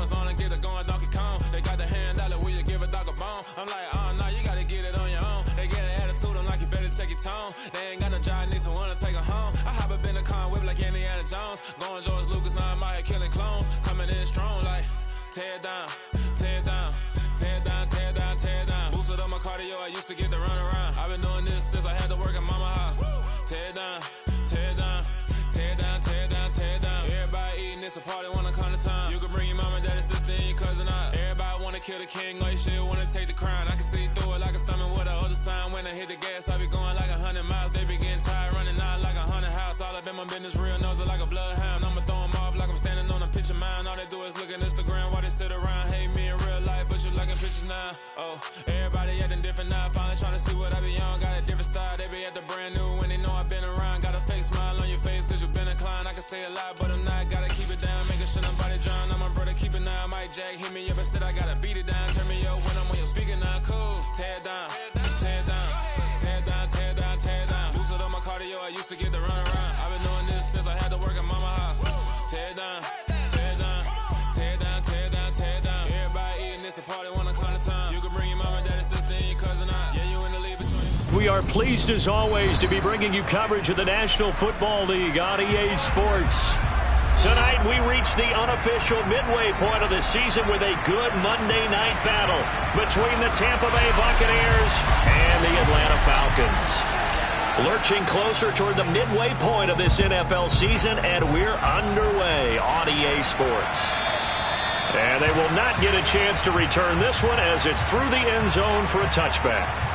Pajamas on and get it going Donkey Kong. They got the hand out, will you give a dog a bone? I'm like, oh, no, you gotta get it on your own. They get an attitude, I'm like, you better check your tone. They ain't got no job, need someone to take her home. I hop up in the car and whip like Indiana Jones. Going George Lucas, now I'm out killing clones. Coming in strong like, tear down, tear down, tear down, tear down, tear down. Boosted up my cardio, I used to get to run around. I've been doing this since I had to work at mama house. Tear down, tear down, tear down, tear down, tear down. Everybody eating, it's a party, wanna come to time. You can bring your mama, daddy, sister, and your cousin out. Everybody wanna kill the king, like shit, wanna take the crown. I can see through it like a stomach with a other sign. When I hit the gas, I be going like 100 miles. They be getting tired, running out like 100 house. All up in my business, real nose it like a bloodhound. I'ma throw them off like I'm standing on a picture mound. All they do is look at Instagram while they sit around. Hate me in real life, but you liking pictures now. Oh, everybody acting different now. Finally trying to see what I be on. Got a different style, they be at the brand new when they know I've been around. Got a fake smile on your face cause you been inclined. I can say a lot, but I'm not. Gotta keep it down, making sure nobody drown. I'm my brother, keep it now. Mike Jack hit me up and said I gotta beat it down. Turn me up when I'm on your speaker now. Cool, tear down, tear down, tear down, tear down, tear down. Boosted up my cardio, I used to get to run around. I've been doing this since I had to work at mama house. Tear down, tear down, tear down, tear down, tear down. Everybody eating, it's a party, wanna climb the time. You can bring your mama, daddy, sister, and your cousin out. Yeah, you in the lead between. We are pleased as always to be bringing you coverage of the National Football League on EA Sports. Tonight we reach the unofficial midway point of the season with a good Monday night battle between the Tampa Bay Buccaneers and the Atlanta Falcons. Lurching closer toward the midway point of this NFL season, and we're underway on EA Sports. And they will not get a chance to return this one as it's through the end zone for a touchback.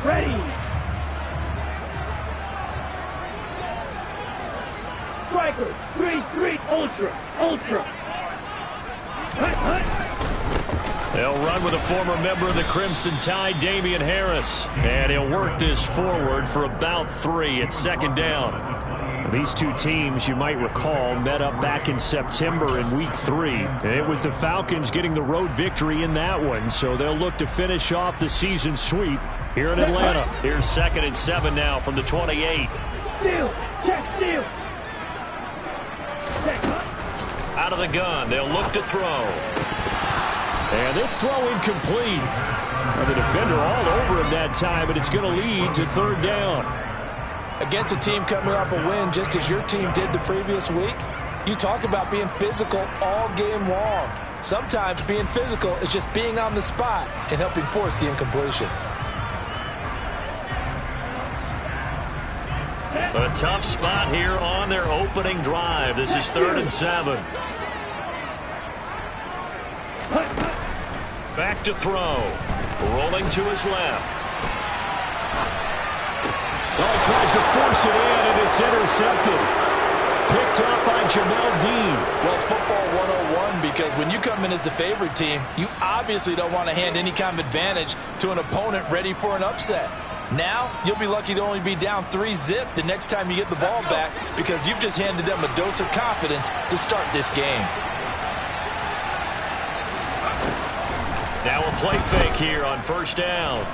Ready. Striker, 3-3, ultra. They'll run with a former member of the Crimson Tide, Damian Harris. And he'll work this forward for about 3 at second down. These two teams, you might recall, met up back in September in Week 3. And it was the Falcons getting the road victory in that one, so they'll look to finish off the season sweep here in Atlanta. Here's 2nd and 7 now from the 28. Steal, check, steal. Out of the gun, they'll look to throw. And this throw incomplete. And the defender all over him that time, and it's going to lead to 3rd down. Against a team coming off a win just as your team did the previous week, you talk about being physical all game long. Sometimes being physical is just being on the spot and helping force the incompletion. A tough spot here on their opening drive. This is 3rd and 7. Back to throw. Rolling to his left. Well, he tries to force it in, and it's intercepted. Picked up by Jamel Dean. Well, it's football 101 because when you come in as the favorite team, you obviously don't want to hand any kind of advantage to an opponent ready for an upset. Now, you'll be lucky to only be down 3-zip the next time you get the ball back because you've just handed them a dose of confidence to start this game. Now a play fake here on 1st down.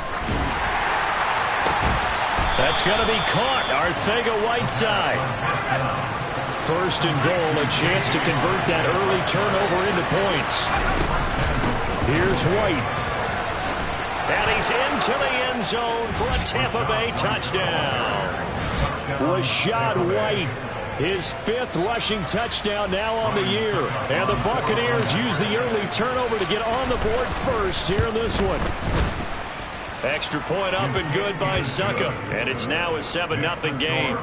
That's going to be caught. Arcega-Whiteside. 1st and goal, a chance to convert that early turnover into points. Here's White. And he's into the end zone for a Tampa Bay touchdown. Rachaad White, his 5th rushing touchdown now on the year. And the Buccaneers use the early turnover to get on the board first here in this one. Extra point up and good by Succop. And it's now a 7-0 game.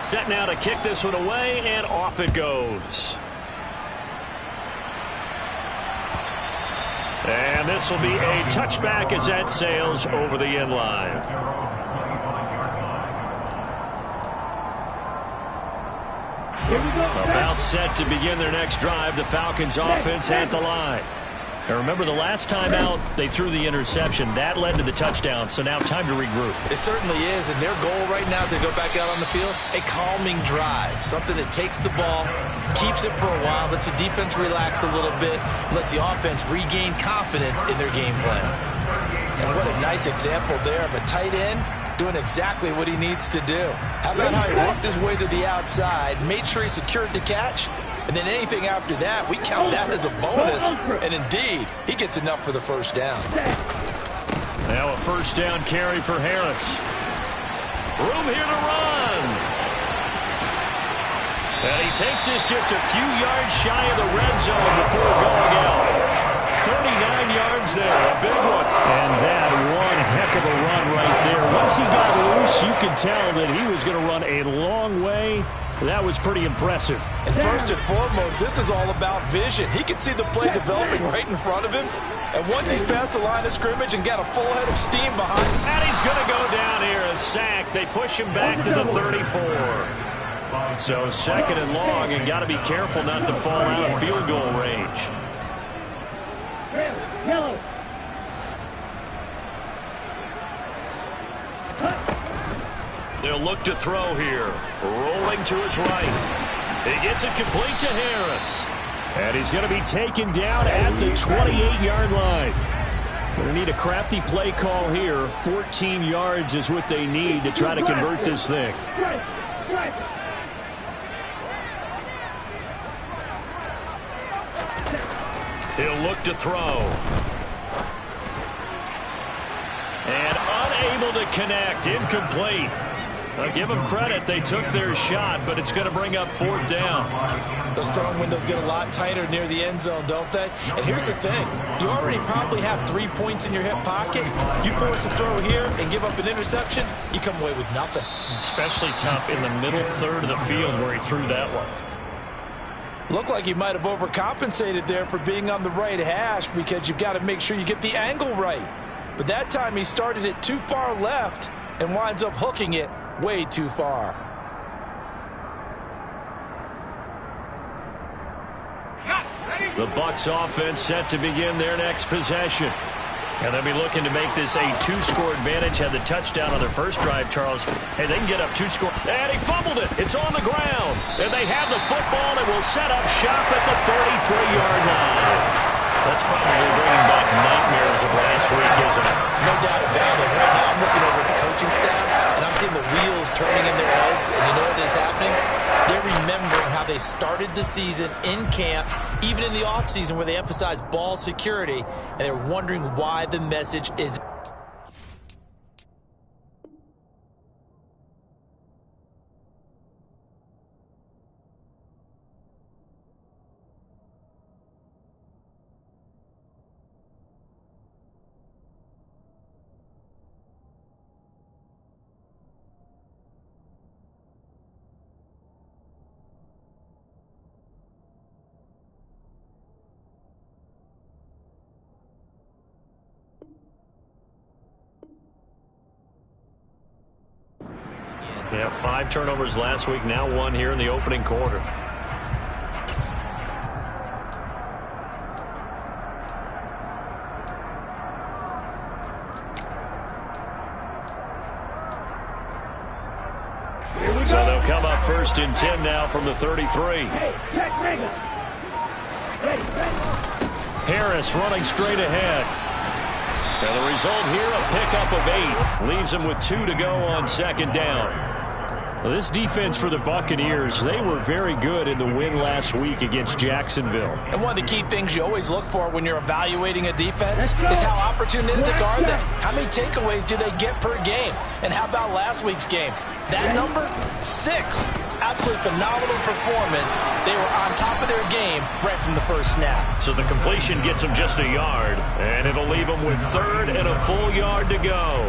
Set now to kick this one away, and off it goes. And this will be a touchback as that sails over the end line. About set to begin their next drive. The Falcons offense at the line. Now remember, the last time out, they threw the interception. That led to the touchdown, so now time to regroup. It certainly is, and their goal right now as they go back out on the field, a calming drive. Something that takes the ball, keeps it for a while, lets the defense relax a little bit, lets the offense regain confidence in their game plan. And what a nice example there of a tight end doing exactly what he needs to do. How about how he worked his way to the outside, made sure he secured the catch, and then anything after that, we count that as a bonus. And indeed, he gets enough for the first down. Now a first down carry for Harris. Room here to run. And he takes this just a few yards shy of the red zone before going out. 39 yards there, a big one. And that one heck of a run right there. Once he got loose, you could tell that he was going to run a long way. That was pretty impressive. And first and foremost, this is all about vision. He can see the play developing right in front of him. And once he's past the line of scrimmage and got a full head of steam behind him. And he's going to go down here, a sack. They push him back to the 34. So second and long, and got to be careful not to fall out of field goal range. Yellow. They'll look to throw here. Rolling to his right. He gets it complete to Harris. And he's going to be taken down at the 28-yard line. Going to need a crafty play call here. 14 yards is what they need to try to convert this thing. He'll look to throw. And unable to connect. Incomplete. I'll give them credit. They took their shot, but it's going to bring up fourth down. Those throwing windows get a lot tighter near the end zone, don't they? And here's the thing. You already probably have 3 points in your hip pocket. You force a throw here and give up an interception, you come away with nothing. Especially tough in the middle third of the field where he threw that one. Looked like he might have overcompensated there for being on the right hash because you've got to make sure you get the angle right. But that time he started it too far left and winds up hooking it way too far. The Bucs offense set to begin their next possession. And they'll be looking to make this a 2-score advantage. Had the touchdown on their first drive, Charles. Hey, they can get up 2 score. And he fumbled it. It's on the ground. And they have the football and will set up shop at the 33-yard line. That's probably bringing back nightmares of last week, isn't it? No doubt about it. Right now I'm looking over at the coaching staff, and I'm seeing the wheels turning in their heads. And you know what is happening? They're remembering how they started the season in camp, even in the offseason where they emphasize ball security, and they're wondering why the message is. They have 5 turnovers last week, now 1 here in the opening quarter. So they'll come up first and 10 now from the 33. Harris running straight ahead. And the result here, a pickup of 8. Leaves him with 2 to go on second down. Well, this defense for the Buccaneers, they were very good in the win last week against Jacksonville. And one of the key things you always look for when you're evaluating a defense is how opportunistic are they? How many takeaways do they get per game? And how about last week's game? That number, 6. Absolutely phenomenal performance. They were on top of their game right from the first snap. So the completion gets them just a yard, and it'll leave them with 3rd and a full yard to go.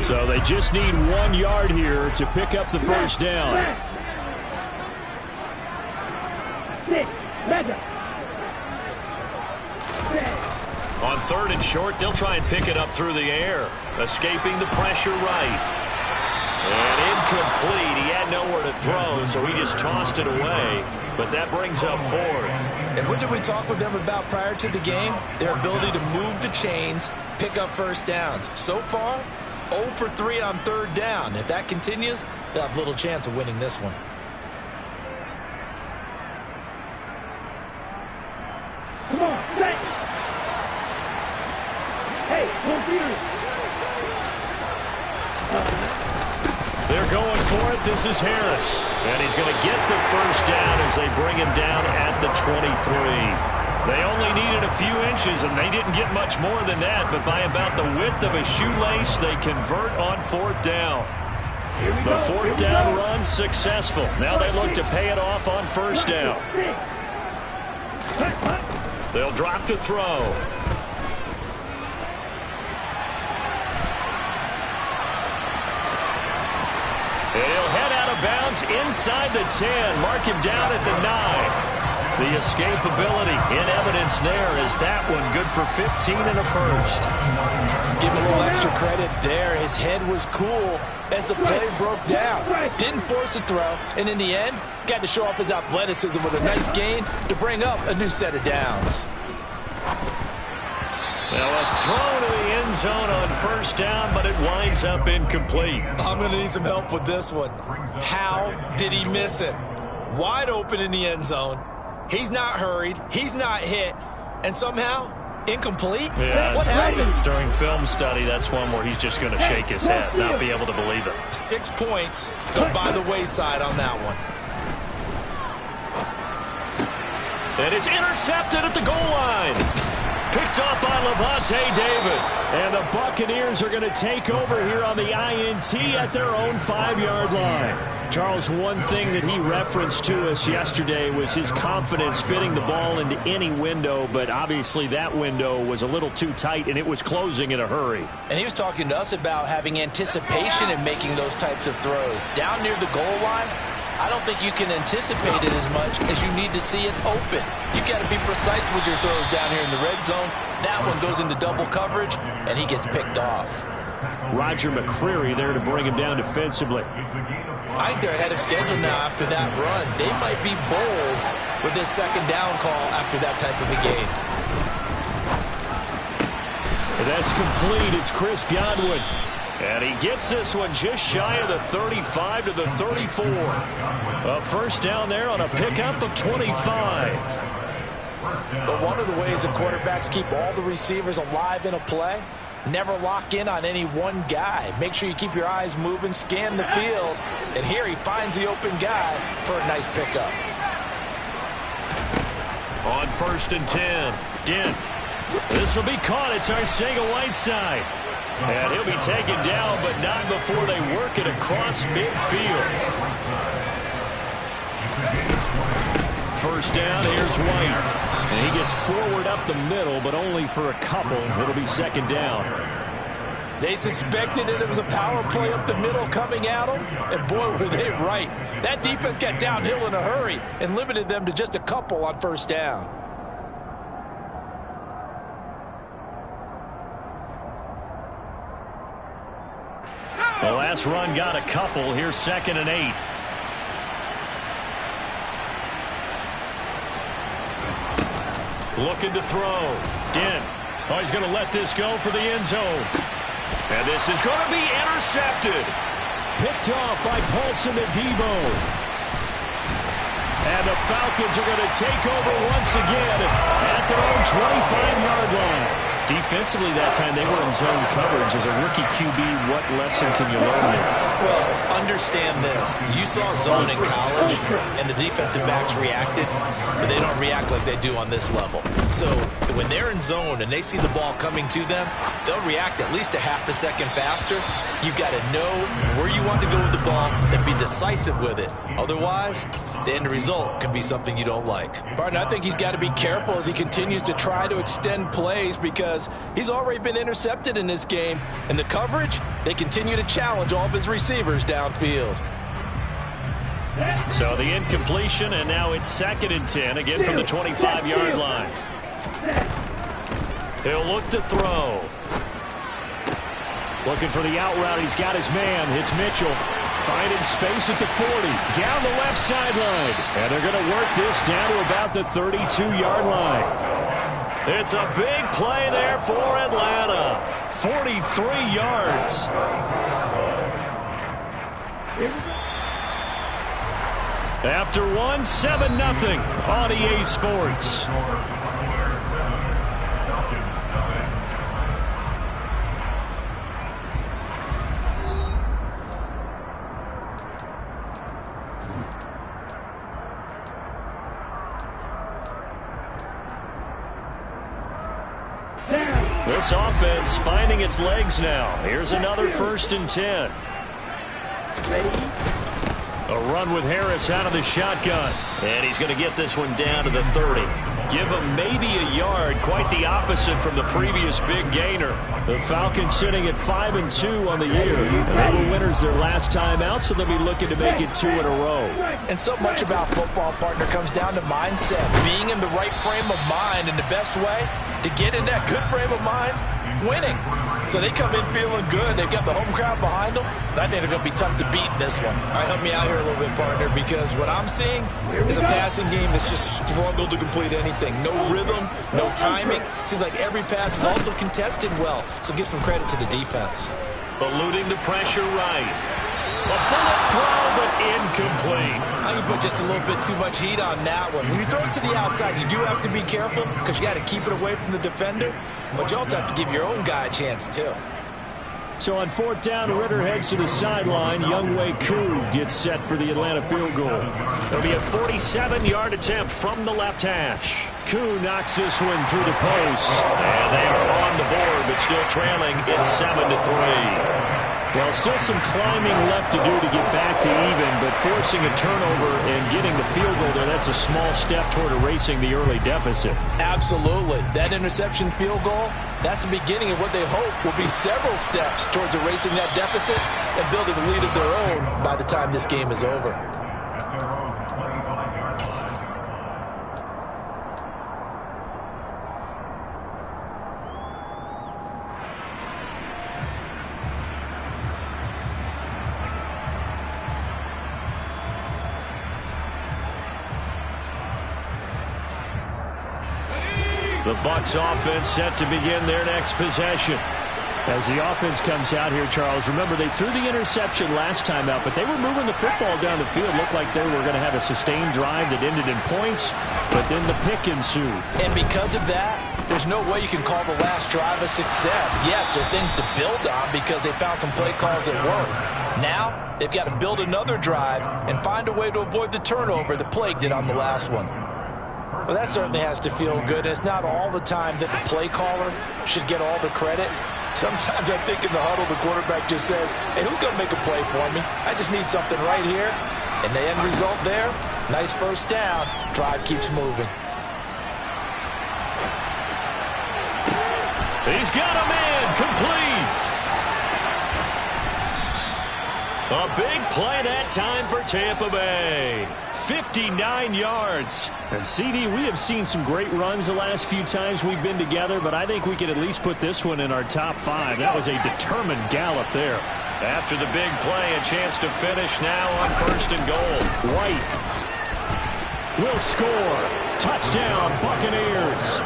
So they just need 1 yard here to pick up the first down. On 3rd and short, they'll try and pick it up through the air. Escaping the pressure right. And incomplete. He had nowhere to throw, so he just tossed it away. But that brings up 4th. And what did we talk with them about prior to the game? Their ability to move the chains, pick up first downs. So far, 0 for 3 on 3rd down. If that continues, they'll have little chance of winning this one. Come on, set. Hey, computer. They're going for it. This is Harris. And he's going to get the first down as they bring him down at the 23. They only needed a few inches, and they didn't get much more than that. But by about the width of a shoelace, they convert on 4th down. The 4th down run successful. Now they look to pay it off on 1st down. They'll drop to throw. And he'll head out of bounds inside the 10. Mark him down at the 9. The escapability in evidence there is that one good for 15 and a first. Give him a little extra credit there. His head was cool as the play broke down. Didn't force a throw, and in the end, got to show off his athleticism with a nice gain to bring up a new set of downs. Now a throw to the end zone on 1st down, but it winds up incomplete. I'm going to need some help with this one. How did he miss it? Wide open in the end zone. He's not hurried. He's not hit. And somehow, incomplete? Yeah, what happened? During film study, that's one where he's just going to shake his head, not be able to believe it. 6 points go by the wayside on that one. And it's intercepted at the goal line. Picked up by Lavonte David. And the Buccaneers are going to take over here on the INT at their own 5-yard line. Charles, one thing that he referenced to us yesterday was his confidence fitting the ball into any window, but obviously that window was a little too tight, and it was closing in a hurry. And he was talking to us about having anticipation in making those types of throws. Down near the goal line, I don't think you can anticipate it as much as you need to see it open. You've got to be precise with your throws down here in the red zone. That one goes into double coverage, and he gets picked off. Roger McCreary there to bring him down defensively. I think they're ahead of schedule now after that run. They might be bold with this 2nd down call after that type of a game. That's complete. It's Chris Godwin. And he gets this one just shy of the 35 to the 34. A first down there on a pickup of 25. But one of the ways that quarterbacks keep all the receivers alive in a play, never lock in on any one guy. Make sure you keep your eyes moving, scan the field. And here he finds the open guy for a nice pickup. On 1st and 10, Dent. This will be caught. It's Arcega-Whiteside. And he'll be taken down, but not before they work it across midfield. First down, here's White. And he gets forward up the middle, but only for a couple. It'll be 2nd down. They suspected that it was a power play up the middle coming at them, and boy, were they right. That defense got downhill in a hurry and limited them to just a couple on 1st down. The last run got a couple. Here's 2nd and 8. Looking to throw. Dent. Oh, he's going to let this go for the end zone. And this is going to be intercepted. Picked off by Paulson Adebo. And the Falcons are going to take over once again at their own 25-yard line. Defensively that time, they were in zone coverage. As a rookie QB, what lesson can you learn there? Well, understand this. You saw zone in college, and the defensive backs reacted, but they don't react like they do on this level. So when they're in zone and they see the ball coming to them, they'll react at least a half a second faster. You've got to know where you want to go with the ball and be decisive with it. Otherwise, the end result can be something you don't like. Barton, I think he's got to be careful as he continues to try to extend plays because he's already been intercepted in this game. And the coverage, they continue to challenge all of his receivers downfield. So the incompletion, and now it's 2nd and 10, again from the 25-yard line. He'll look to throw. Looking for the out route. He's got his man. It's Mitchell. Finding space at the 40. Down the left sideline. And they're going to work this down to about the 32-yard line. It's a big play there for Atlanta. 43 yards. After one, 7-0 on EA Sports. This offense finding its legs now. Here's another 1st and 10. A run with Harris out of the shotgun. And he's going to get this one down to the 30. Give him maybe a yard. Quite the opposite from the previous big gainer. The Falcons sitting at 5-2 on the year. They were winners their last time out, so they'll be looking to make it 2 in a row. And so much about football, partner, comes down to mindset. Being in the right frame of mind, and the best way to get in that good frame of mind, winning. So they come in feeling good. They've got the home crowd behind them. And I think they're going to be tough to beat in this one. All right, help me out here a little bit, partner, because what I'm seeing is a passing game that's just struggled to complete anything. No rhythm, no timing. Seems like every pass is also contested well. So give some credit to the defense. Eluding the pressure right. A bullet throw, but incomplete. I can put just a little bit too much heat on that one. When you throw it to the outside, you do have to be careful because you got to keep it away from the defender. But you also have to give your own guy a chance, too. So on 4th down, Ritter heads to the sideline. Younghoe Koo gets set for the Atlanta field goal. It'll be a 47-yard attempt from the left hash. Koo knocks this one through the post. And they are on the board, but still trailing. It's 7-3. Well, still some climbing left to do to get back to even, but forcing a turnover and getting the field goal there, that's a small step toward erasing the early deficit. Absolutely. That interception field goal, that's the beginning of what they hope will be several steps towards erasing that deficit and building a lead of their own by the time this game is over. The Bucs offense set to begin their next possession. As the offense comes out here, Charles, remember they threw the interception last time out, but they were moving the football down the field. Looked like they were going to have a sustained drive that ended in points, but then the pick ensued. And because of that, there's no way you can call the last drive a success. Yes, there's things to build on because they found some play calls that work. Now, they've got to build another drive and find a way to avoid the turnover that plagued it on the last one. Well, that certainly has to feel good. It's not all the time that the play caller should get all the credit. Sometimes I think in the huddle, the quarterback just says, hey, who's going to make a play for me? I just need something right here. And the end result there, nice first down. Drive keeps moving. He's got a man complete. A big play that time for Tampa Bay. 59 yards. And CD, we have seen some great runs the last few times we've been together, but I think we could at least put this one in our top 5. That was a determined gallop there. After the big play, a chance to finish now on 1st and goal. White will score. Touchdown, Buccaneers.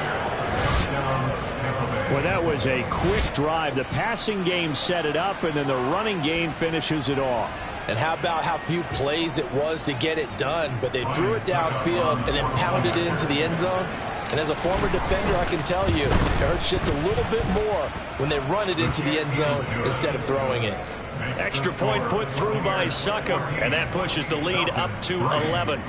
Well, that was a quick drive. The passing game set it up, and then the running game finishes it off. And how about how few plays it was to get it done, but they threw it downfield and then pounded it into the end zone. And as a former defender, I can tell you, it hurts just a little bit more when they run it into the end zone instead of throwing it. Extra point put through by Succop, and that pushes the lead up to 11.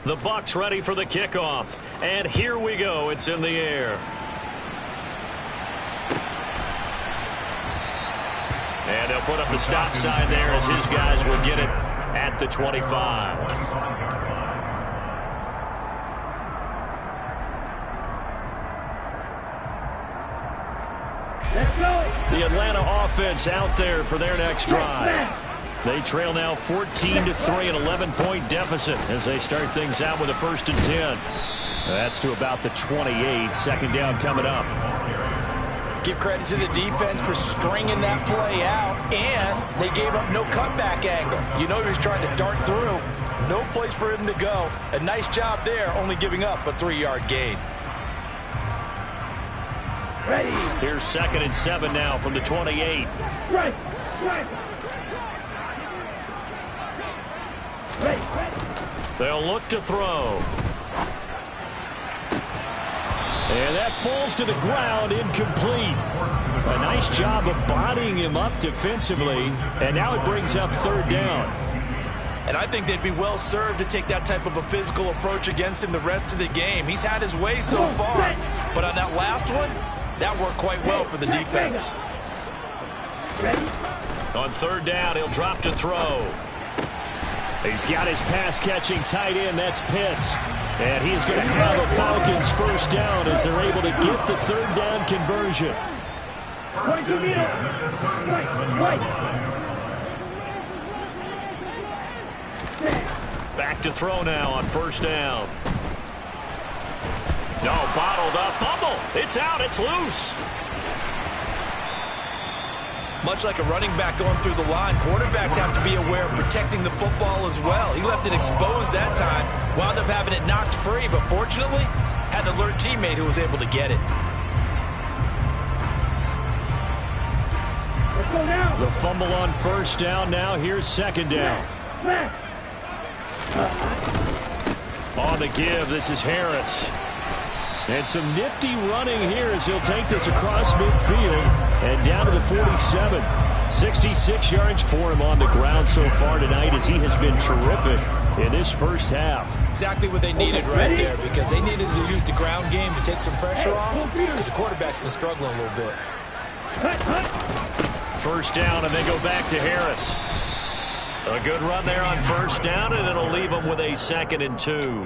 The Bucs ready for the kickoff. And here we go. It's in the air. put up the stop sign there as his guys will get it at the 25. Let's go. The Atlanta offense out there for their next drive. They trail now 14-3, an 11-point deficit as they start things out with a 1st and 10. That's to about the 28. Second down coming up. Give credit to the defense for stringing that play out, and they gave up no cutback angle. You know he was trying to dart through. No place for him to go. A nice job there, only giving up a 3-yard gain. Ready. Here's 2nd and 7 now from the 28. Right. Ready. They'll look to throw. And that falls to the ground, incomplete. A nice job of bodying him up defensively, and now it brings up 3rd down. And I think they'd be well served to take that type of a physical approach against him the rest of the game. He's had his way so far, but on that last one, that worked quite well for the defense. On 3rd down, he'll drop to throw. He's got his pass-catching tight end, that's Pitts. And he is going to have a Falcons 1st down as they're able to get the 3rd down conversion. Back to throw now on 1st down. No, bottled up, fumble. It's out, it's loose. Much like a running back going through the line, quarterbacks have to be aware of protecting the football as well. He left it exposed that time, wound up having it knocked free, but fortunately, had an alert teammate who was able to get it. Let's go now. The fumble on 1st down now. Here's 2nd down. On the give, this is Harris. And some nifty running here as he'll take this across midfield and down to the 47. 66 yards for him on the ground so far tonight as he has been terrific in this 1st half. Exactly what they needed right there, because they needed to use the ground game to take some pressure off, because the quarterback's been struggling a little bit. 1st down, and they go back to Harris. A good run there on 1st down, and it'll leave them with a 2nd and 2.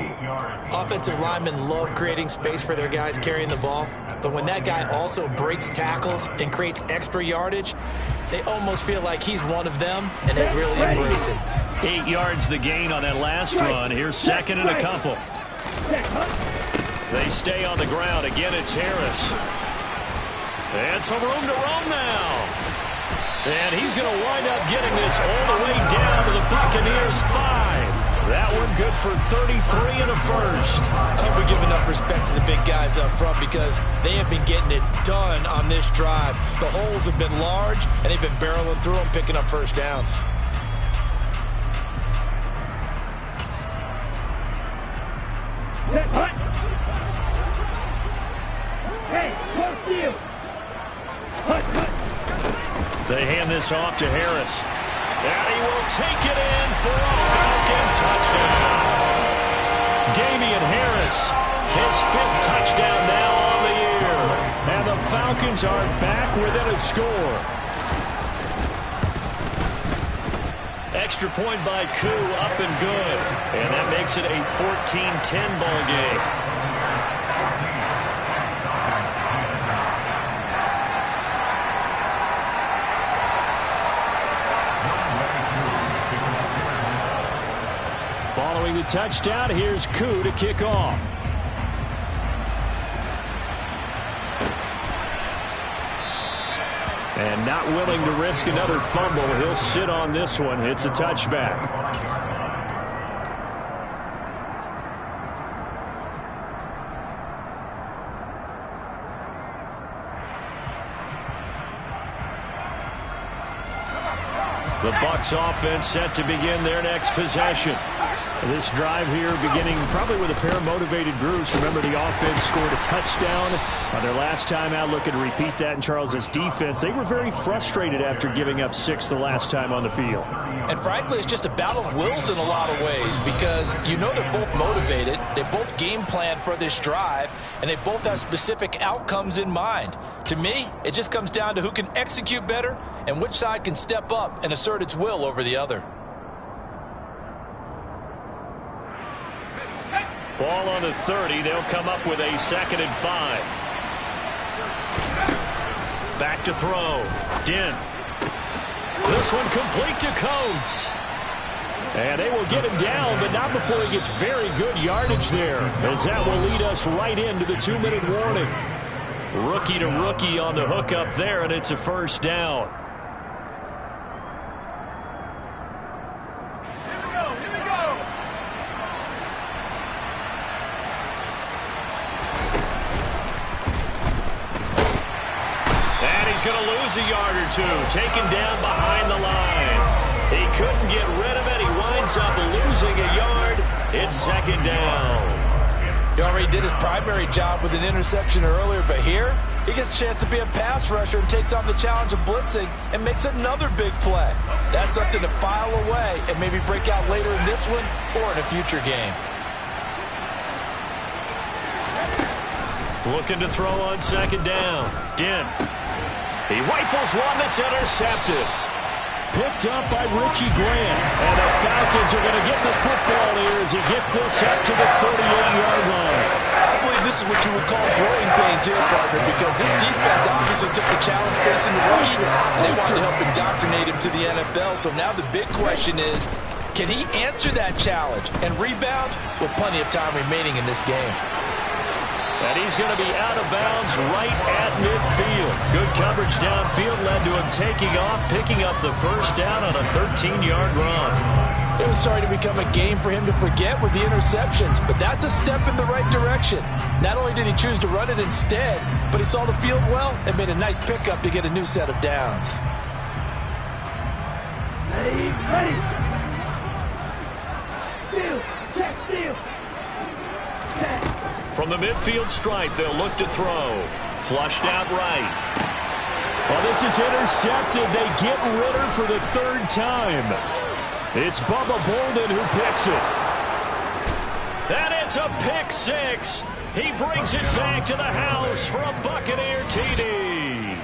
Offensive linemen love creating space for their guys carrying the ball, but when that guy also breaks tackles and creates extra yardage, they almost feel like he's one of them, and they really embrace it. 8 yards the gain on that last run. Here's 2nd and a couple. They stay on the ground. Again, it's Harris. And some room to roam now. And he's going to wind up getting this all the way down to the Buccaneers' 5. That one good for 33 and a 1st. I hope we give enough respect to the big guys up front, because they have been getting it done on this drive. The holes have been large, and they've been barreling through them, picking up 1st downs. Hey, close to you. They hand this off to Harris. And he will take it in for a Falcon touchdown. Damian Harris, his 5th touchdown now on the year. And the Falcons are back within a score. Extra point by Koo, up and good. And that makes it a 14-10 ball game. Following the touchdown, here's Koo to kick off. And not willing to risk another fumble, he'll sit on this one. It's a touchback. The Bucs offense set to begin their next possession. This drive here beginning probably with a pair of motivated groups. Remember, the offense scored a touchdown on their last time out. Looking to repeat that in Charles' defense. They were very frustrated after giving up 6 the last time on the field. And frankly, it's just a battle of wills in a lot of ways because you know they're both motivated. They both game plan for this drive, and they both have specific outcomes in mind. To me, it just comes down to who can execute better and which side can step up and assert its will over the other. Ball on the 30. They'll come up with a 2nd and 5. Back to throw. Dent. This one complete to Coates. And they will get him down, but not before he gets very good yardage there, as that will lead us right into the 2-minute warning. Rookie to rookie on the hook up there, and it's a 1st down. He's going to lose a yard or two, taken down behind the line. He couldn't get rid of it. He winds up losing a yard. It's 2nd down. He already did his primary job with an interception earlier, but here he gets a chance to be a pass rusher and takes on the challenge of blitzing and makes another big play. That's something to file away and maybe break out later in this one or in a future game. Looking to throw on 2nd down. Dent. He rifles one that's intercepted. Picked up by Richie Grant. And the Falcons are going to get the football here as he gets this up to the 38-yard line. I believe this is what you would call growing pains here, partner, because this defense obviously took the challenge facing the rookie, and they wanted to help indoctrinate him to the NFL. So now the big question is, can he answer that challenge and rebound with plenty of time remaining in this game? And he's going to be out of bounds right at midfield. Good coverage downfield led to him taking off, picking up the 1st down on a 13-yard run. It was starting to become a game for him to forget with the interceptions, but that's a step in the right direction. Not only did he choose to run it instead, but he saw the field well and made a nice pickup to get a new set of downs. Ready. Steal. Check steal. From the midfield stripe, they'll look to throw. Flushed out right. Well, this is intercepted. They get Ritter for the 3rd time. It's Bubba Bolden who picks it. And it's a pick 6. He brings it back to the house for a Buccaneer TD.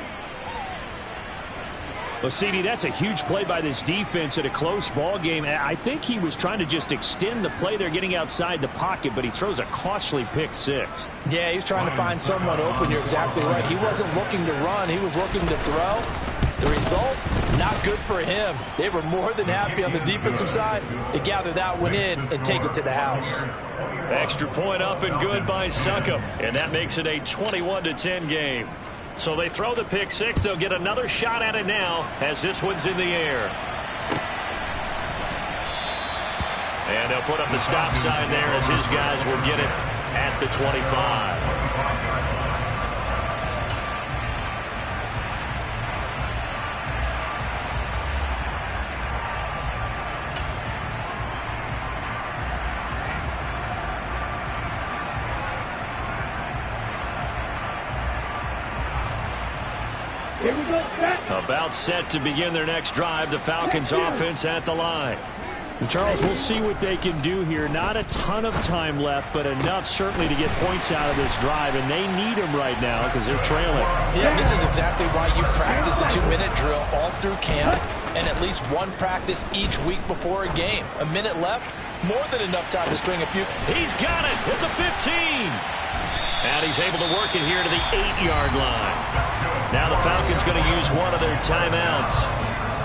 Well, CD, that's a huge play by this defense at a close ball game. I think he was trying to just extend the play. They're getting outside the pocket, but he throws a costly pick 6. Yeah, he's trying to find someone open. You're exactly right. He wasn't looking to run. He was looking to throw. The result, not good for him. They were more than happy on the defensive side to gather that one in and take it to the house. Extra point up and good by Succop, and that makes it a 21-10 game. So they throw the pick 6. They'll get another shot at it now as this one's in the air. And they'll put up the stop sign there as his guys will get it at the 25. Here we go, set. About set to begin their next drive. The Falcons offense at the line. And Charles, we'll see what they can do here. Not a ton of time left, but enough certainly to get points out of this drive, and they need them right now because they're trailing. Yeah, this is exactly why you practice a 2-minute drill all through camp and at least one practice each week before a game. A minute left, more than enough time to string a few. He's got it at the 15. And he's able to work it here to the 8-yard line. Now the Falcons going to use one of their timeouts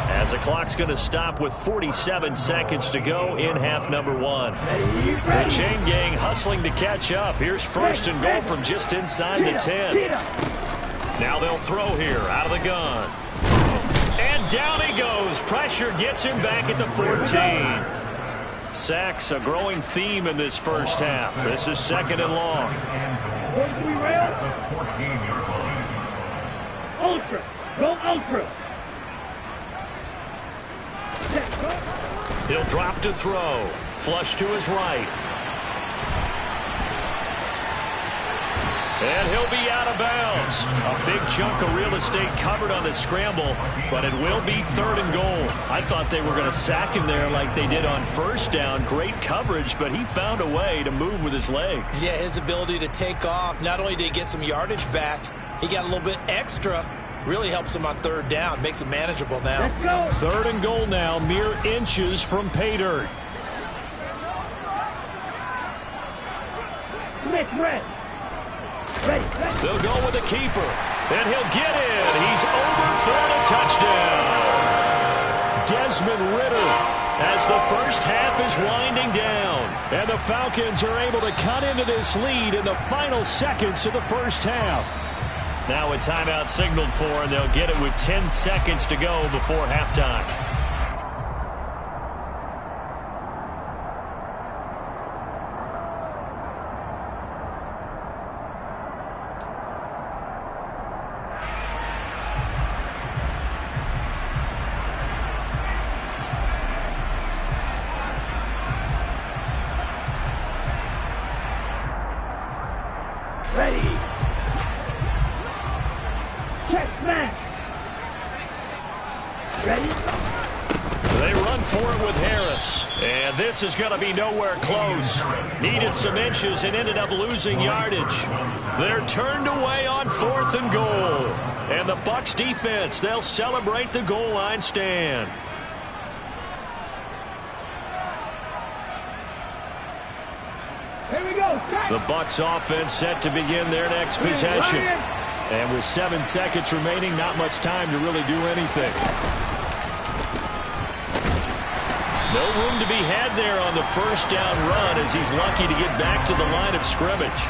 as the clock's going to stop with 47 seconds to go in half number 1. The chain gang hustling to catch up. Here's 1st and goal from just inside the 10. Now they'll throw here out of the gun. And down he goes. Pressure gets him back at the 14. Sacks a growing theme in this first half. This is 2nd and long. Ultra. Go ultra. He'll drop to throw. Flush to his right. And he'll be out of bounds. A big chunk of real estate covered on the scramble, but it will be 3rd and goal. I thought they were going to sack him there like they did on first down. Great coverage, but he found a way to move with his legs. Yeah, his ability to take off. Not only did he get some yardage back, he got a little bit extra. Really helps him on 3rd down. Makes it manageable now. Let's go. 3rd and goal now, mere inches from pay dirt. Smith, red. Ready. They'll go with the keeper, and he'll get in. He's over for the touchdown. Desmond Ridder as the first half is winding down. And the Falcons are able to cut into this lead in the final seconds of the first half. Now a timeout signaled for, and they'll get it with 10 seconds to go before halftime. Ready. Check smash. Ready. They run for it with Harris. And this is going to be nowhere close. Needed some inches and ended up losing yardage. They're turned away on 4th and goal. And the Bucs defense, they'll celebrate the goal line stand. Here we go. The Bucs offense set to begin their next possession. And with 7 seconds remaining, not much time to really do anything. No room to be had there on the first down run as he's lucky to get back to the line of scrimmage.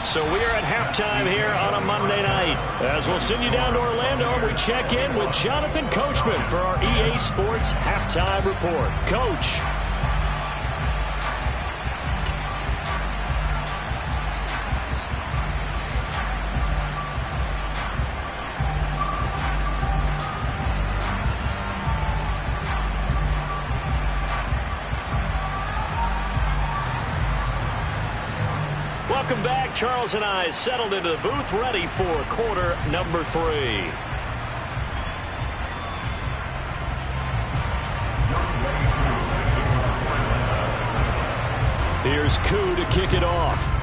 So we are at halftime here on a Monday night. As we'll send you down to Orlando, we check in with Jonathan Coachman for our EA Sports Halftime Report. Coach. Welcome back. Charles and I settled into the booth, ready for quarter number 3. Here's Koo to kick it off.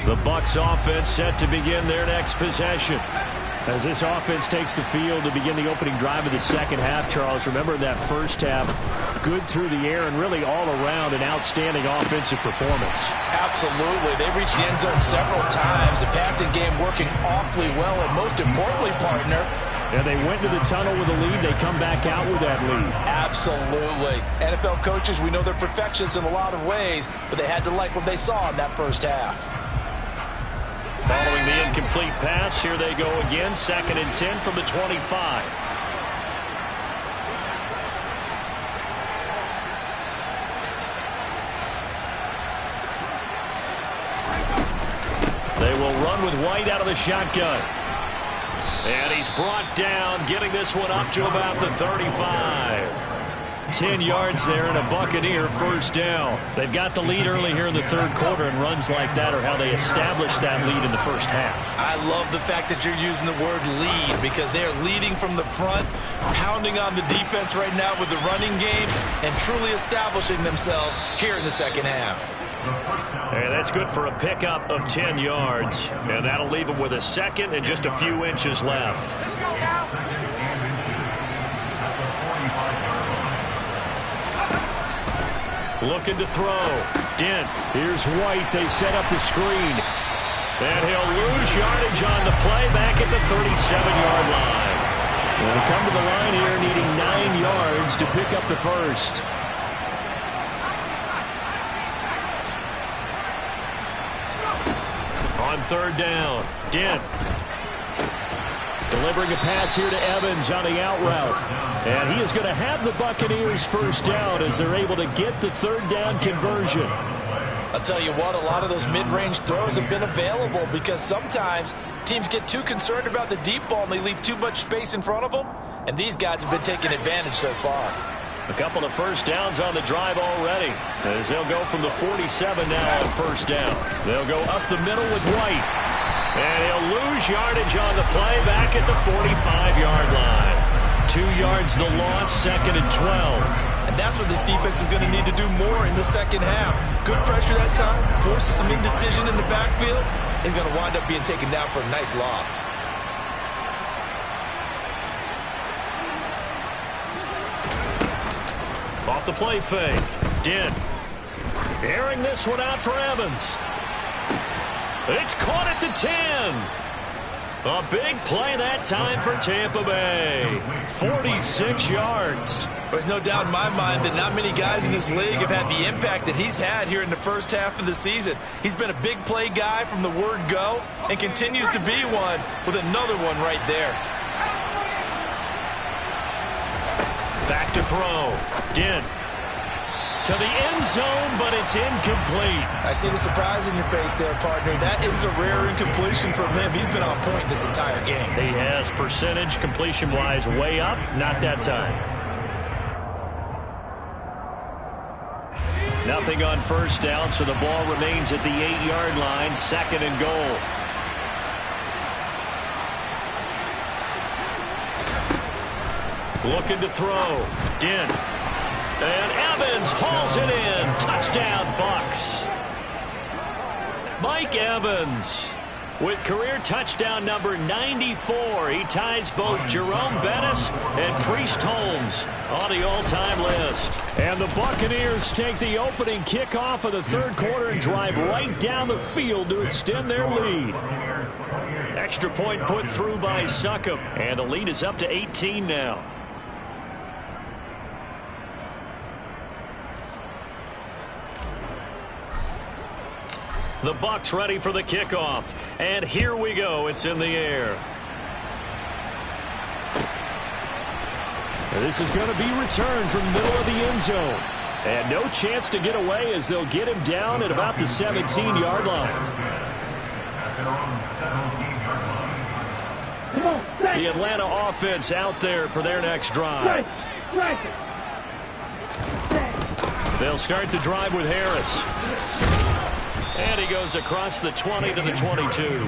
The Bucs offense set to begin their next possession. As this offense takes the field to begin the opening drive of the second half, Charles, remember that first half, good through the air and really all around an outstanding offensive performance. Absolutely. They reached the end zone several times. The passing game working awfully well, and most importantly, partner, and they went to the tunnel with a lead. They come back out with that lead. Absolutely. NFL coaches, we know they're perfectionists in a lot of ways, but they had to like what they saw in that first half. Following the incomplete pass, here they go again, 2nd and 10 from the 25. They will run with White out of the shotgun. And he's brought down, getting this one up to about the 35. 10 yards there and a Buccaneer first down. They've got the lead early here in the third quarter, and runs like that are how they establish that lead in the first half. I love the fact that you're using the word lead, because they are leading from the front, pounding on the defense right now with the running game, and truly establishing themselves here in the second half. And that's good for a pickup of 10 yards. And that'll leave them with a second and just a few inches left. Looking to throw. Dent. Here's White. They set up the screen. And he'll lose yardage on the play back at the 37-yard line. They'll come to the line here needing 9 yards to pick up the first. On third down, Dent. Delivering a pass here to Evans on the out route. And he is going to have the Buccaneers first down as they're able to get the third down conversion. I'll tell you what, a lot of those mid-range throws have been available because sometimes teams get too concerned about the deep ball and they leave too much space in front of them. And these guys have been taking advantage so far. A couple of first downs on the drive already as they'll go from the 47 now on first down. They'll go up the middle with White. And he'll lose yardage on the play back at the 45-yard line. 2 yards the loss, 2nd and 12. And that's what this defense is going to need to do more in the second half. Good pressure that time, forces some indecision in the backfield. He's going to wind up being taken down for a nice loss. Off the play fake. Dent. Airing this one out for Evans. It's caught at the 10. A big play that time for Tampa Bay. 46 yards. There's no doubt in my mind that not many guys in this league have had the impact that he's had here in the first half of the season. He's been a big play guy from the word go and continues to be one with another one right there. Back to throw. Dent. To the end zone, but it's incomplete. I see the surprise in your face there, partner. That is a rare incompletion from him. He's been on point this entire game. He has percentage completion-wise way up. Not that time. Nothing on first down, so the ball remains at the 8-yard line, 2nd and goal. Looking to throw. Dent. And Evans hauls it in. Touchdown, Bucs. Mike Evans with career touchdown number 94. He ties both Jerome Bettis and Priest Holmes on the all-time list. And the Buccaneers take the opening kickoff of the third quarter and drive right down the field to extend their lead. Extra point put through by Succop. And the lead is up to 18 now. The Bucs ready for the kickoff. And here we go. It's in the air. This is going to be returned from middle of the end zone. And no chance to get away as they'll get him down at about the 17-yard line. The Atlanta offense out there for their next drive. They'll start the drive with Harris. And he goes across the 20 to the 22.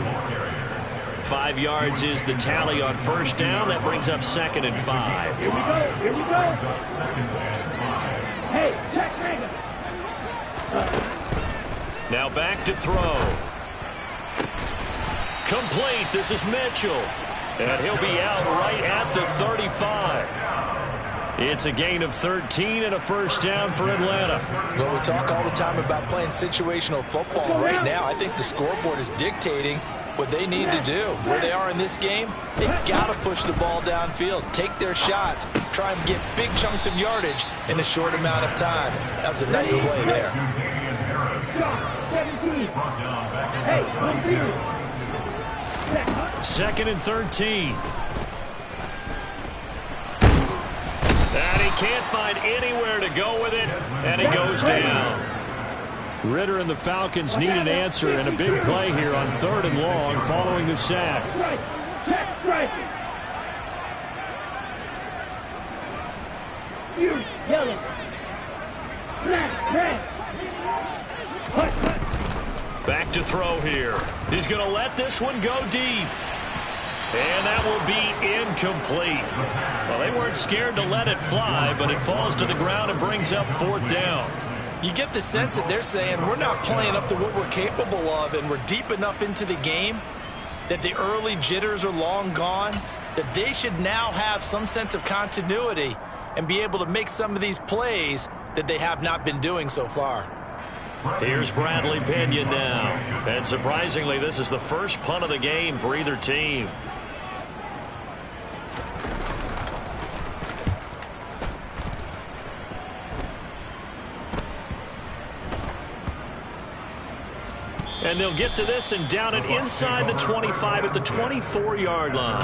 5 yards is the tally on first down. That brings up 2nd and 5. Here we go. Here we go. Hey, check Reagan. Now back to throw. Complete. This is Mitchell. And he'll be out right at the 35. It's a gain of 13 and a first down for Atlanta. Well, we talk all the time about playing situational football. Right now, I think the scoreboard is dictating what they need to do. Where they are in this game, they've got to push the ball downfield, take their shots, try and get big chunks of yardage in a short amount of time. That was a nice play there. 17. Hey, 2nd and 13. And he can't find anywhere to go with it, and he goes down. Ritter and the Falcons need an answer and a big play here on 3rd and long following the sack. You yelling. Back to throw here. He's going to let this one go deep. And that will be incomplete. Well, they weren't scared to let it fly, but it falls to the ground and brings up 4th down. You get the sense that they're saying we're not playing up to what we're capable of, and we're deep enough into the game that the early jitters are long gone, that they should now have some sense of continuity and be able to make some of these plays that they have not been doing so far. Here's Bradley Pinion now. And surprisingly, this is the first punt of the game for either team. And they'll get to this and down it inside the 25 at the 24-yard line.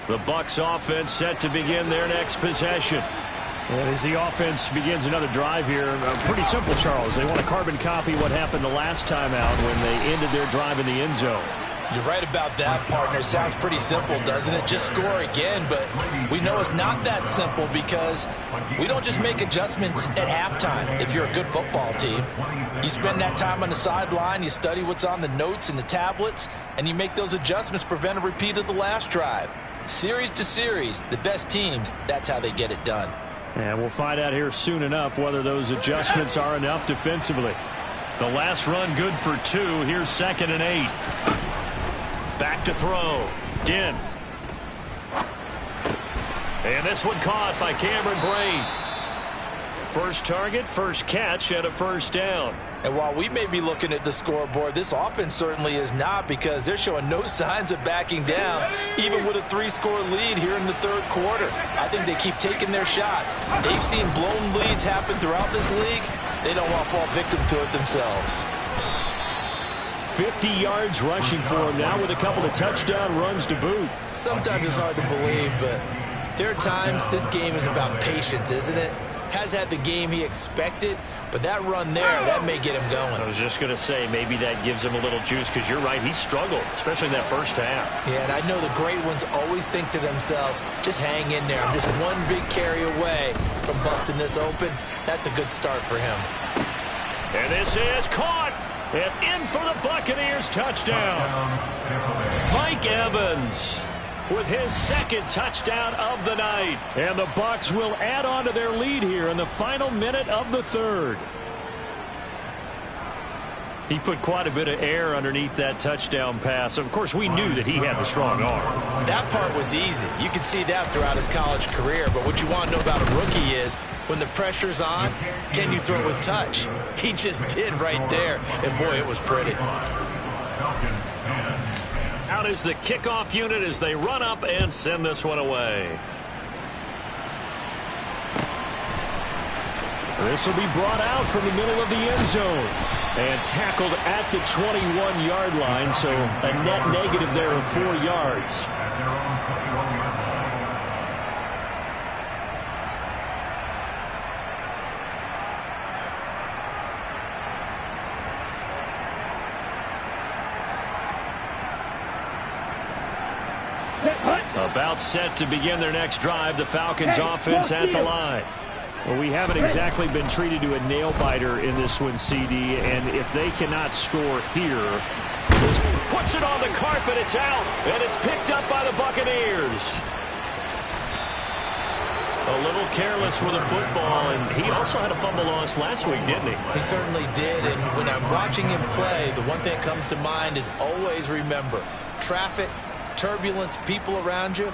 The Bucs offense set to begin their next possession. And as the offense begins another drive here, pretty simple, Charles. They want to carbon copy what happened the last time out when they ended their drive in the end zone. You're right about that, partner. Sounds pretty simple, doesn't it? Just score again, but we know it's not that simple because we don't just make adjustments at halftime if you're a good football team. You spend that time on the sideline, you study what's on the notes and the tablets, and you make those adjustments, prevent a repeat of the last drive. Series to series, the best teams, that's how they get it done. And we'll find out here soon enough whether those adjustments are enough defensively. The last run good for 2. Here's 2nd and 8. Back to throw. Din. And this one caught by Cameron Brate. First target, first catch, and a first down. And while we may be looking at the scoreboard, this offense certainly is not, because they're showing no signs of backing down, even with a 3-score lead here in the third quarter. I think they keep taking their shots. They've seen blown leads happen throughout this league. They don't want to fall victim to it themselves. 50 yards rushing for him now with a couple of touchdown runs to boot. Sometimes it's hard to believe, but there are times this game is about patience, isn't it? Has had the game he expected, but that run there, that may get him going. I was just going to say, maybe that gives him a little juice, because you're right, he struggled, especially in that first half. Yeah, and I know the great ones always think to themselves, just hang in there. I'm just one big carry away from busting this open. That's a good start for him. And this is caught. And in for the Buccaneers touchdown. Mike Evans with his 2nd touchdown of the night. And the Bucs will add on to their lead here in the final minute of the 3rd. He put quite a bit of air underneath that touchdown pass. Of course, we knew that he had the strong arm. That part was easy. You could see that throughout his college career. But what you want to know about a rookie is, when the pressure's on, can you throw it with touch? He just did right there. And, boy, it was pretty. Out is the kickoff unit as they run up and send this one away. This will be brought out from the middle of the end zone and tackled at the 21-yard line, so a net negative there of 4 yards. About set to begin their next drive, the Falcons offense at the line. Well, we haven't exactly been treated to a nail-biter in this one, CD, and if they cannot score here, puts it on the carpet, it's out, and it's picked up by the Buccaneers. A little careless with a football, and he also had a fumble loss last week, didn't he? He certainly did, and when I'm watching him play, the one thing that comes to mind is always remember, traffic, turbulence, people around you.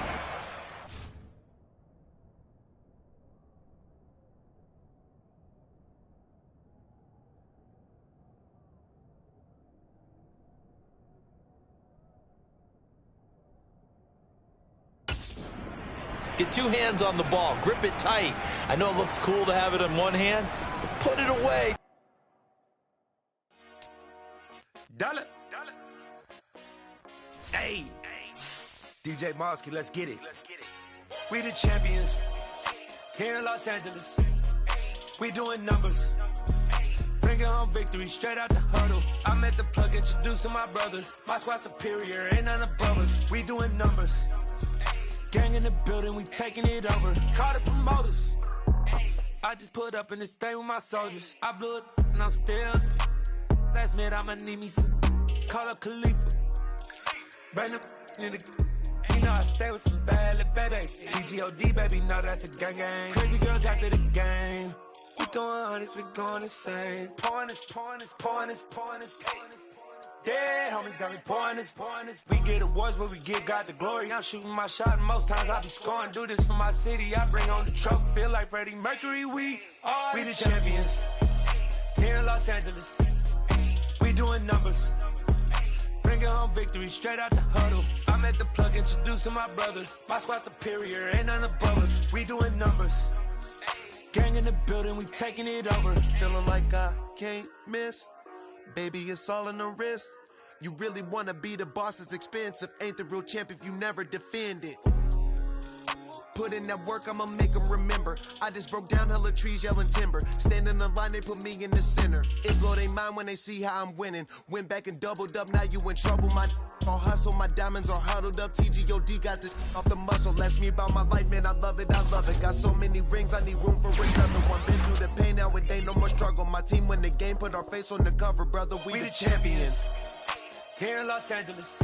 Get 2 hands on the ball. Grip it tight. I know it looks cool to have it in one hand, but put it away. Dollar. Hey. DJ Mosky, let's get it. We the champions here in Los Angeles. We doing numbers. Bringing home victory straight out the huddle. I met the plug, introduced to my brother. My squad superior, ain't none above us. We doing numbers. Gang in the building, we taking it over. Call the promoters. I just put up in this thing with my soldiers. I blew it and I'm still. Last minute I'ma need me some. Call up Khalifa. Bring them in the. You know I stay with some bad little baby. TGOD, baby, no, that's a gang gang. Crazy girls after the game. We throwing hundreds, we going insane. Pouring this. Yeah, homies got me pouring this. We get awards, but we give God the glory. I'm shooting my shot, and most times I be scoring. Do this for my city, I bring on the trophy. Feel like Freddie Mercury, we the champions here in Los Angeles. We doing numbers. Bringing home victory straight out the huddle. I'm at the plug, introduced to my brother. My squad superior, ain't none above us. We doing numbers. Gang in the building, we taking it over. Feeling like I can't miss. Baby, it's all in the wrist. You really wanna be the boss, it's expensive. Ain't the real champ if you never defend it. Put in that work, I'ma make them remember. I just broke down hella trees, yelling timber. Stand in the line, they put me in the center. It blow they mind when they see how I'm winning. Went back and doubled up, now you in trouble. My all hustle, my diamonds are huddled up. TGOD got this off the muscle. Ask me about my life, man, I love it, I love it. Got so many rings, I need room for another one. Been through the pain, now it ain't no more struggle. My team win the game, put our face on the cover, brother. We the champions. Here in Los Angeles,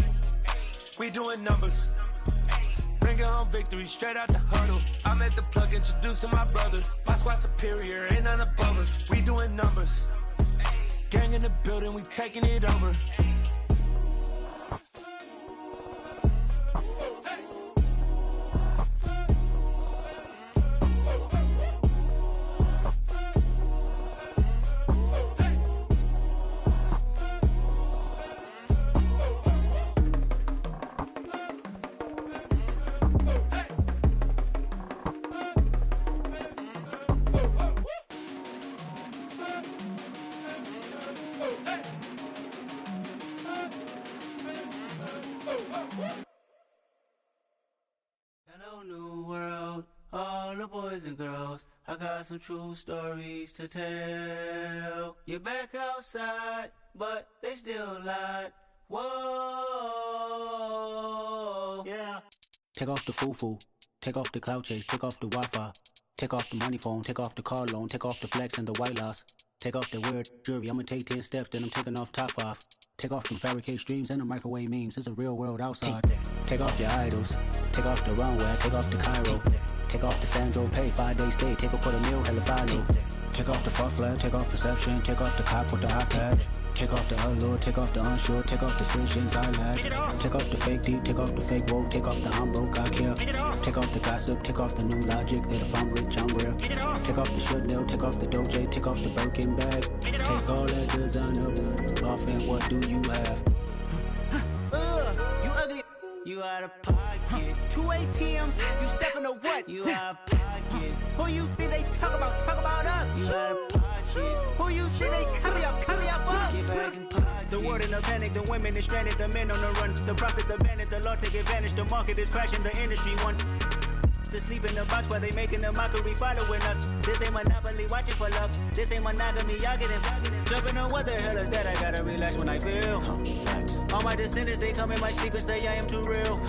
we doing numbers. Bringing home victory straight out the huddle. I'm at the plug, introduced to my brother. My squad superior, ain't none above us. We doing numbers. Gang in the building, we taking it over. Hello, new world, all the boys and girls. I got some true stories to tell. You're back outside, but they still lied. Whoa, yeah. Take off the foo-foo, take off the cloud chase, take off the Wi-Fi, take off the money phone, take off the car loan, take off the flex and the white loss. Take off the weird jewelry, I'ma take 10 steps, then I'm taking off top 5. Take off them fabricate streams and the microwave memes, it's a real world outside. Take off your idols, take off the runway, take off the Cairo. Take off the Sandro pay, 5 days stay, take a quarter meal, hella follow. Take off the fuck flag, take off perception, take off the cop with the iPad. Take off the allure, take off the unsure, take off decisions I lack. Take off the fake deep, take off the fake woke, take off the I'm broke, I care. Take off the gossip, take off the new logic, that if I'm rich, I'm real. Take off the Chanel, take off the Doja, take off the Birkin bag. Take all that designer off and what do you have? You ugly, you out of pocket. 2 ATMs, you stepping to what? You out of pocket. Who you think they talk about us? You out of pocket. Who you think they carry up us? Get back in pocket. The world in a panic, the women is stranded, the men on the run. The profits abandoned, the law take advantage, the market is crashing, the industry wants to sleep in the box while they making a mockery following us. This ain't Monopoly, watching for love. This ain't monogamy, y'all getting jumping on what the hell is that? I gotta relax when I feel. All my descendants, they come in my sleep and say I am too real.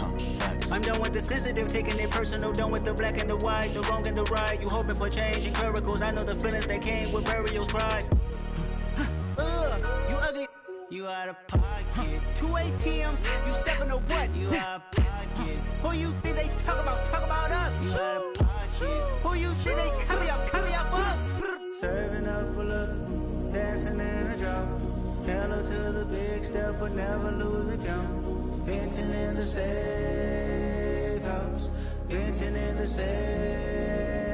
I'm done with the sensitive, taking it personal. Done with the black and the white, the wrong and the right. You hoping for change and miracles. I know the feelings that came with burial cries. You ugly, you out of pocket. 2 ATMs, you stepping to what? You out of pocket. Who you think they talk about us? You out of pocket. Who you think they carry up us? Serving up a look, dancing in a drop. Hello to the big step, but never lose a count. Venting in the safe house, venting in the safe.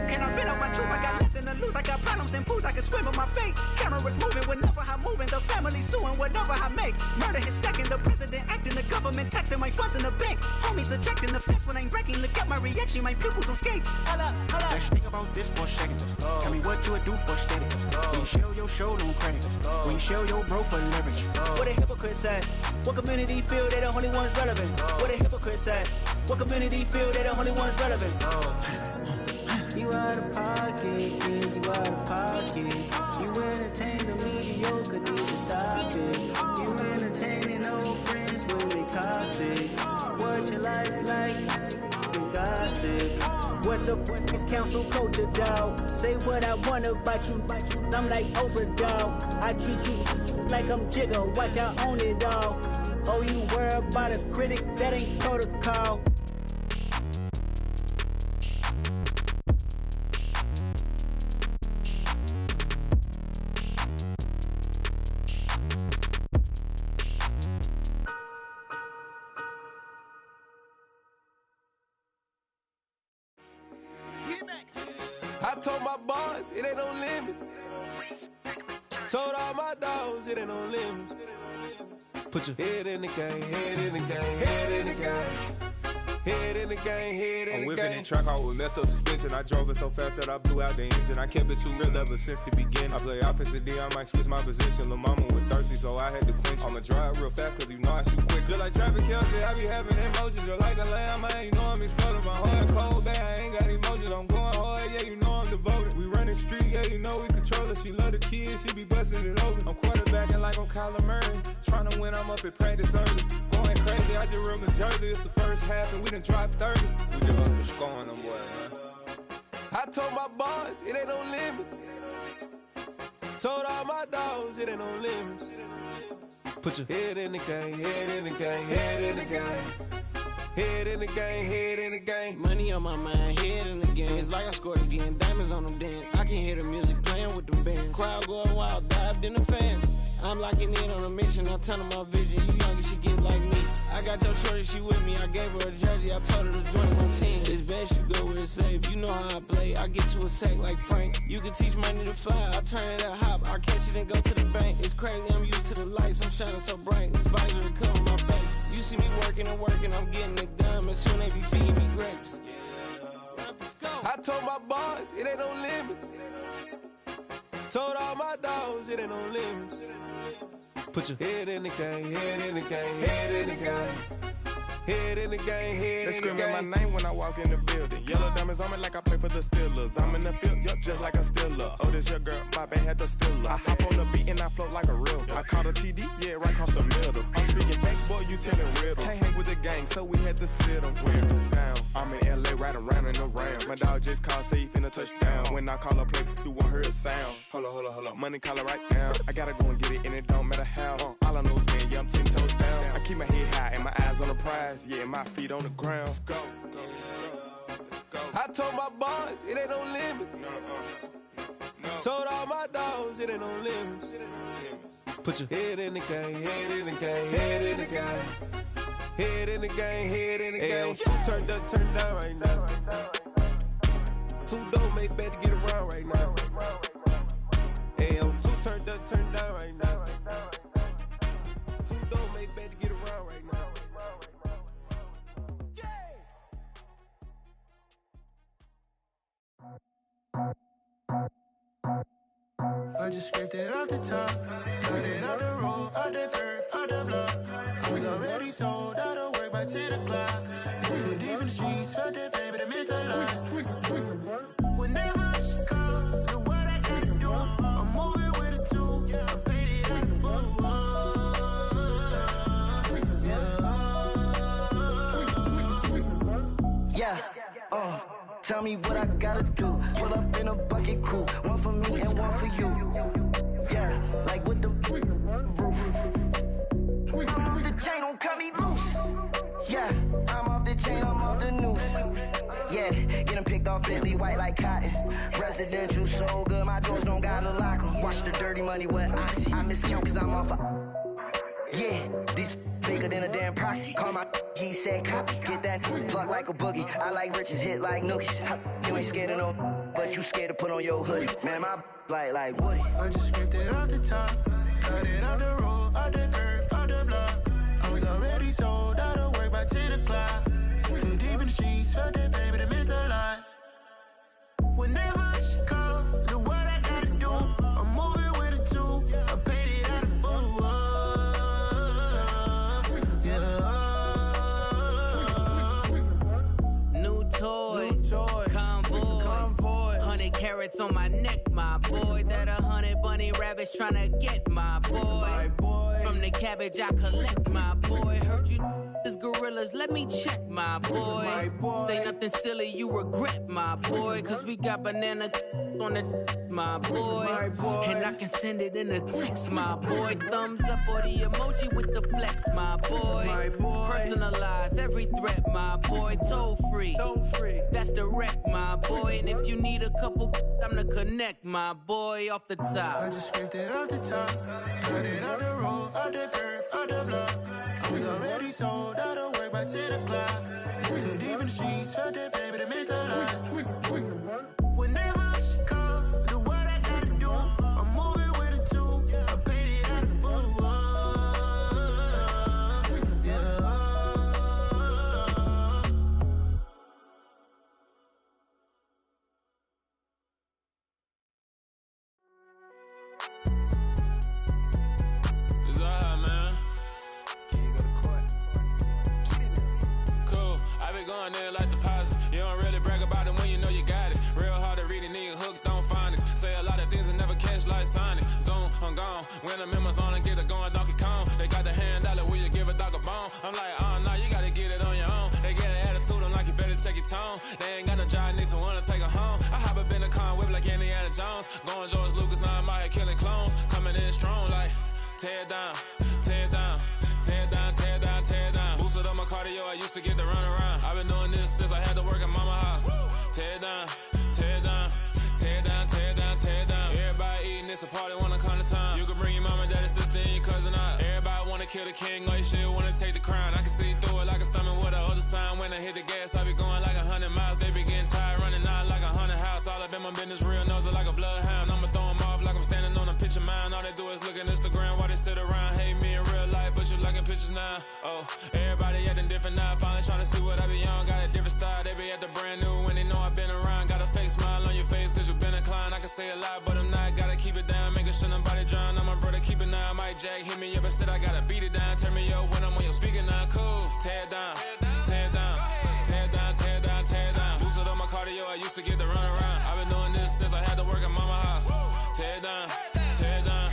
Can I vent out my truth? I got nothing to lose. I got problems and pools. I can swim with my fate. Cameras moving whenever I'm moving. The family suing whatever I make. Murder is stacking. The president acting. The government taxing my funds in the bank. Homies ejecting the fence when I'm breaking. Look at my reaction. My pupils on skates. Holla, holla. Let's think about this for a second. Tell me what you would do for steady. When you show your show no credit. When you show your bro for leverage. What a hypocrite said. What community feel they the only ones relevant? What a hypocrite said. What community feel they the only ones relevant? You out of pocket, yeah, you out of pocket. You entertain the mediocre, need to stop it. You entertaining old friends when they toxic. What your life like? You gossip. What the fuck is council culture, dog? Say what I want about you. I'm like Oprah, dog. I treat you like I'm Jigga. Watch I own it, dog. Oh, you worry about a critic? That ain't protocol. I told my boys it ain't no limit. Told all my dogs it ain't no limit. Put your head in the game, head in the game, head in the game. Head in the game, head in the game. I'm whipping and track out with messed up suspension. I drove it so fast that I blew out the engine. I kept it too real ever since the beginning. I play offensive D, I might switch my position. Lil' mama was thirsty, so I had to quench. I'ma drive real fast, cause you know I shoot quick. Just like Travis Kelce, I be having emotions. Just like a lamb, man, you know I'm exploding. My heart cold, bad, I ain't got emotions. I'm going hard, yeah, you know I'm devoted. We running streets, yeah, you know we control it. She love the kids, she be busting it open. I'm quarterbacking like I'm Kyler Murray. Trying to win, I'm up at practice early. Going crazy, I just real the jersey. It's the first half and we done dropped 30. We just up to scoring them, boy, man. I told my boys, it ain't no limits. Told all my dogs, it ain't no limits. Put your head in the game, head in the game, head in the game. Head in the game, head in the game. Money on my mind, head in the game. It's like I scored again, diamonds on them dance. I can hear the music playing with them bands. Crowd going wild, dived in the fans. I'm locking in on a mission, I tell them my vision. You young, she get like me. I got your shorty, she with me. I gave her a jersey, I told her to join my team. It's best you go where it's safe. You know how I play, I get to a sack like Frank. You can teach money to fly, I turn it up hop. I catch it and go to the bank. It's crazy, I'm used to the lights, I'm shining so bright. This visor cover my face. You see me working and working, I'm getting it done. And soon they be feeding me grapes. Let's go. I told my boys, it ain't no limits. Told all my dogs, it ain't no limits. Put your head in the game, head in the game, head in the game. Head in the game, head in the game. They screaming my name when I walk in the building. Yellow diamonds on me like I play for the Steelers. I'm in the field, yup, just like a Steeler. Oh, this your girl, my band had the Steeler. I hop on the beat and I float like a real. I caught a TD, yeah, right across the middle. I'm speaking facts, boy, you telling riddles. Can't hang with the gang, so we had to sit them down. I'm in LA, riding around and around. My dog just called, say he finna touch down. When I call a play, you won't hear a sound. Hold up, money calling right now. I gotta go and get it, and it don't matter how. All I know is, man, yeah, I'm 10 toes down. I keep my head high and my eyes on the prize. Yeah, my feet on the ground. Let's go. Let's go. I told my boys, it ain't no limits. No. Told all my dogs, it ain't no limits. Put your head in the game, head in the game, head in the game. Head in the game, head in the game. Turned up, turned down right now. Two dope make better get around right now. Hey, I'm two turned up, turned down right now. Two dope make better get around right now. I just scraped it off the top, cut it off the road, off the curve, off the block. I was already sold out of work by 10 o'clock. Too deep in the streets, felt that pain, but it meant a lot. When that rush comes, look what I gotta do. I'm moving with a two, I paid it out of full. Yeah, tell me what I gotta do. Pull up in a bucket crew, one for me and one for you. Yeah, like with the roof. I'm off the chain, don't cut me loose. Yeah, I'm off the chain, I'm off the noose. Yeah, getting picked off Bentley white like cotton. Residential so good, my doors don't gotta lock 'em. Watch the dirty money with Oxy. I miscount cause I'm off yeah, these bigger than a damn proxy. Call my he said copy. Get that plug like a boogie. I like riches, hit like nookies. You ain't scared of no, but you scared to put on your hoodie. Man, my like Woody. I just scraped it off the top, cut it off the road, off the curve, off the block. I was already sold out of work by 10 o'clock. Too deep in the streets, felt that pain, but it meant a lot. When that rush comes, look what I gotta do. I'm moving with a two, I paid it out of full. Toys, convoys, 100 carats on my neck, my boy. That 100 bunny rabbits tryna get my boy. From the cabbage I collect, my boy. Heard you is gorillas, let me check, my boy. Say nothing silly, you regret, my boy. Cause we got banana on the my boy. And I can send it in a text, my boy. Thumbs up or the emoji with the flex, my boy. Personalize every threat, my boy. Toll free. That's direct, my boy. And if you need a couple, I'm the connect, my boy. Off the top. I just scraped it off the top, cut it off the road, off the curve, off the block. I was already sold out of work by 10 o'clock. Too deep in the streets, felt that pain, but it meant a lot. When that rush comes, look what I gotta do. I'm moving with a two, I paid it out of full. tear it down, tear it down, tear it down, tear it down, tear it down. Boosted up my cardio, I used to get to run around. I've been doing this since I had to work at mama house. Tear it down, tear it down, tear it down, tear it down, tear it down. Everybody eating, it's a party, wanna come to time. You can bring your mama, daddy, sister, and your cousin out. Everybody wanna kill the king, like shit, wanna take the crown. I can see through it like a stomach with a other sign. When I hit the gas, I be going like 100 miles. They be getting tired, running out like 100 house. All up in my business, real nose like a bloodhound. I'ma throw 'em off like I'm standing on a picture mound. All they do is look at Instagram while they sit around. Hate me in real life, but you liking pictures now. Oh, everybody acting different now. Finally trying to see what I be on. Got a different style, they be at the brand new when they know I've been around. Got a fake smile on your face cause you been inclined. I can say a lot, but I'm not. Gotta keep it down, making sure nobody drown. I'm my brother, keep it now. Mike Jack hit me up and said I gotta beat it down. Turn me up when I'm on your speaker now. Cool, tear it down, tear it down, tear it down, tear it down, tear it down. Boosted up my cardio, I used to get to run around. I've been doing this since I had to work at mama house. Tear it down, tear it down,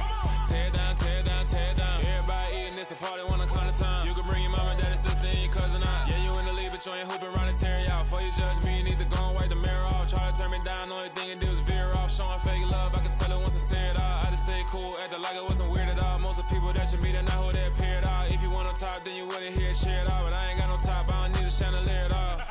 tear it down, tear it down, tear it down. Everybody eating, it's a party, wanna come to time. You can bring your mama, daddy, sister, and your cousin out. Yeah, you in the lead, but you ain't hooping around and tear you out. Before you judge me, you need to go and wipe the mirror off. Try to turn me down, the only thing it did was veer off. Showing fake love, I can tell it once I say it all. I just stay cool, acting like it wasn't weird at all. Most of the people that you meet are not who they appear at all. If you want on top, then you wouldn't hear it cheer it all. But I ain't got no top, I don't need a chandelier at all.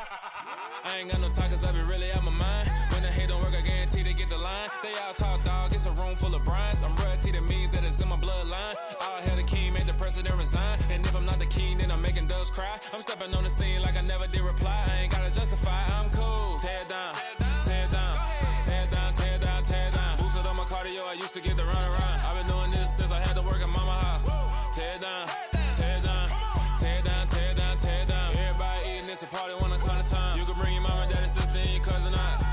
I ain't got no talk cause I be really out my mind. When the hate don't work, I guarantee they get the line. They all talk dog, it's a room full of brines. I'm royalty, that means that it's in my bloodline. All hell the king, made the president resign. And if I'm not the king, then I'm making doves cry. I'm stepping on the scene like I never did reply. I ain't gotta justify, I'm cool. Tear it down, tear it down, tear it down, tear it down, tear it down. Boosted up my cardio, I used to get to run around. I've been doing this since I had to work at mama house. Tear it down, tear it down, tear it down, tear it down, tear it down. Everybody eating, it's a party, wanna come to time. You can bring your mama, daddy, sister, and your cousin out.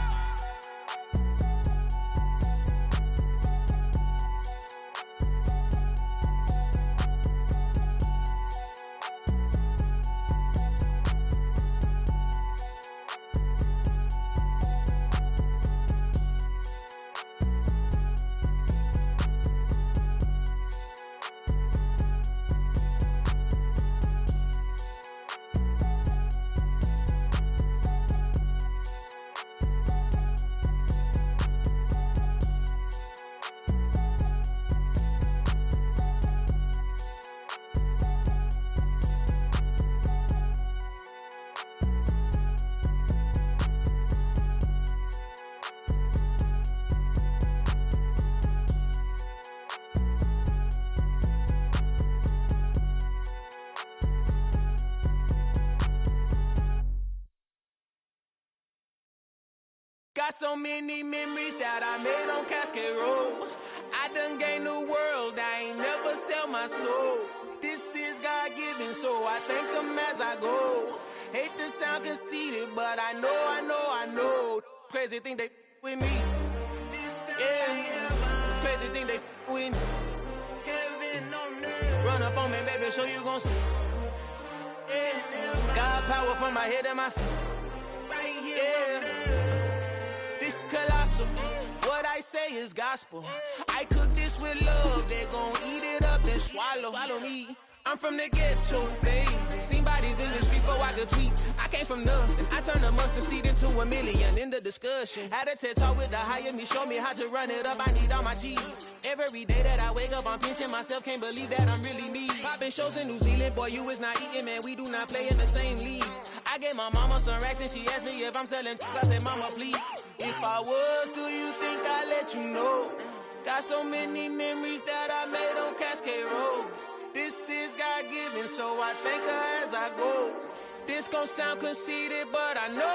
Got so many memories that I made on Cascade Road. I done gained the world, I ain't never sell my soul. This is God-given, so I thank him as I go. Hate to sound conceited, but I know. Crazy thing they with me. Yeah, crazy thing they with me. Run up on me, baby, show you gon' see. Yeah, God power from my head and my feet. Yeah. Colossal. What I say is gospel. I cook this with love. They gon' eat it up and swallow me. I'm from the ghetto, babe. Seen bodies in the streets before I could tweet. I came from nothing. I turned a mustard seed into a million. In the discussion, had a TED talk with the higher me. Show me how to run it up. I need all my cheese. Every day that I wake up, I'm pinching myself. Can't believe that I'm really me. Popping shows in New Zealand, boy, you is not eating, man. We do not play in the same league. I gave my mama some racks and she asked me if I'm selling. I said, mama, please. If I was, do you think I'd let you know? Got so many memories that I made on Cascade Road. This is God-given, so I thank her as I go. This gon' sound conceited, but I know